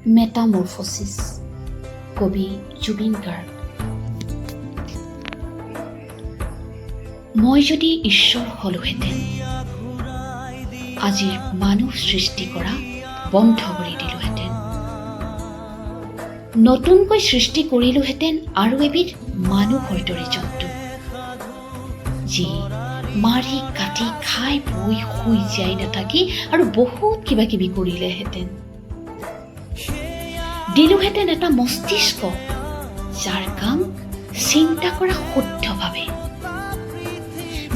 মেটামৰফচিছ কবি জুবিন গাৰ্গ। মই যদি ঈশ্বৰ হলোহেঁতেন, আজিৰ মানুহ সৃষ্টি কৰা বন্ধ কৰি দিলোহেঁতেন। নতুনকৈ সৃষ্টি কৰিলোহেঁতেন আৰু এবিধ মানুহৰ দৰে জন্তু, যি মাৰি কাটি খাই বৈ শুই জীয়াই নাথাকি আৰু বহুত কিবা কিবি কৰিলেহেঁতেন। দিলোহেঁতেন এটা মস্তিষ্ক, যাৰ কাম চিন্তা কৰা শুদ্ধভাৱে,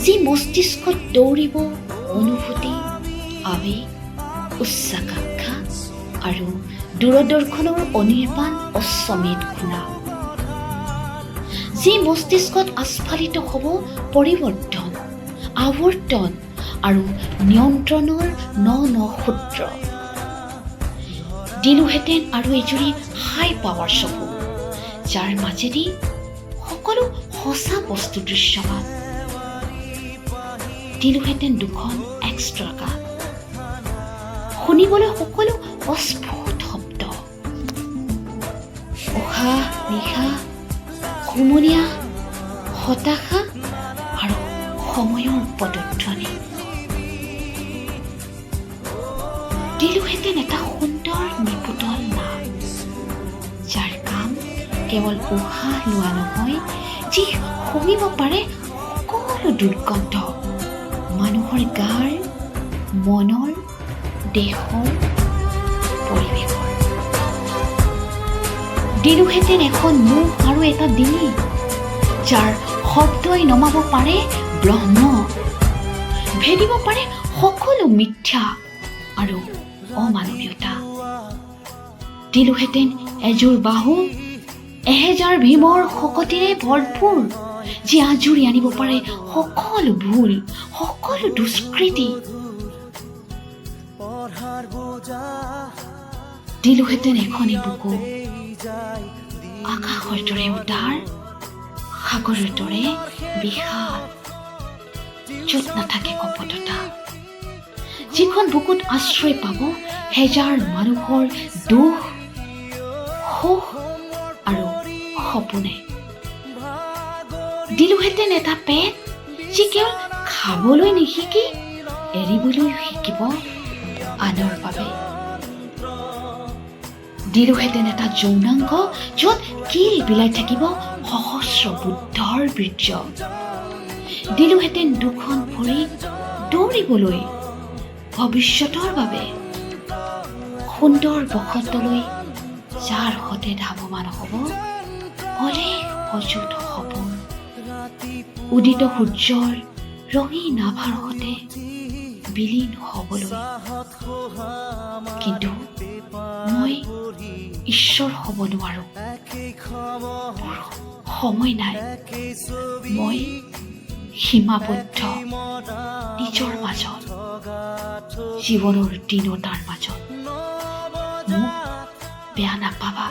যি মস্তিষ্কত দৌৰিব অনুভূতি, আৱেগ, উচ্চাকাংক্ষা আৰু দূৰদৰ্শনৰ অনিৰ্বাণ অশ্বমেধ ঘূৰা, যি মস্তিষ্কত আস্ফালিত হ'ব পৰিৱৰ্তন, আৱৰ্তন আৰু নিয়ন্ত্ৰণৰ ন ন সূত্ৰ। দিলোহেঁতেন আৰু এজুৰি হাই পাৱাৰ চকু, যাৰ মাজেদি সকলো সঁচা বস্তু দৃশ্যমান। দিলোহেঁতেন দুখন এক্সট্ৰা কাণ, শুনিবলৈ সকলো অস্ফুট শব্দ, উশাহ নিশাহ, হুমুনিয়া, হতাশা আৰু সময়ৰ পদধ্বনি। দিলোহেঁতেন এটা সুন্দৰ নিপুতল নাম, যাৰ কাম কেৱল উশাহ লোৱা নহয়, যি শুঙিব পাৰে সকলো দুৰ্গন্ধ মানুহৰ গাৰ, মনৰ, দেশৰ, পৰিৱেশৰ। দিলোহেঁতেন এখন মুখ আৰু এটা ডিঙি, যাৰ শব্দই নমাব পাৰে ব্ৰহ্ম, ভেদিব পাৰে সকলো মিথ্যা আৰু অমানৱীয়তা। দিলোহেঁতেন এযোৰ বাহু, এহেজাৰ ভীমৰ শকতিৰে ভৰপূৰ, যি আজুৰি আনিব পাৰে সকলো ভুল, সকলো দুষ্কৃতি। দিলোহেঁতেন এখনি বুকু, আকাশৰ দৰে উদাৰ, সাগৰৰ দৰে বিশাল, য'ত নাথাকে কপটতা, যিখন বুকুত আশ্ৰয় পাব হেজাৰ মানুহৰ দুখ, সুখ আৰু সপোনে। দিলোহেঁতেন এটা পেট, যি কেৱল খাবলৈ নিশিকি এৰিবলৈ শিকিব আনৰ বাবে। দিলোহেঁতেন এটা যৌনাংগ, য'ত কিল বিলাই থাকিব সহস্ৰ বুদ্ধৰ বীৰ্য। দিলোহেঁতেন দুখন ভৰি দৌৰিবলৈ ভৱিষ্যতৰ বাবে, সুন্দৰ বসন্তলৈ, যাৰ সতে ধাৱমান হ'ব অলেখ অযুত সপোন, উদিত সূৰ্যৰ ৰঙীন আভাৰ সতে বিলীন হ'বলৈ। কিন্তু মই ঈশ্বৰ হ'ব নোৱাৰো, মোৰ সময় নাই, মই সীমাবদ্ধ নিজৰ মাজত, জীৱনৰ দীনতাৰ মাজত। মোক বেয়া নাপাবা।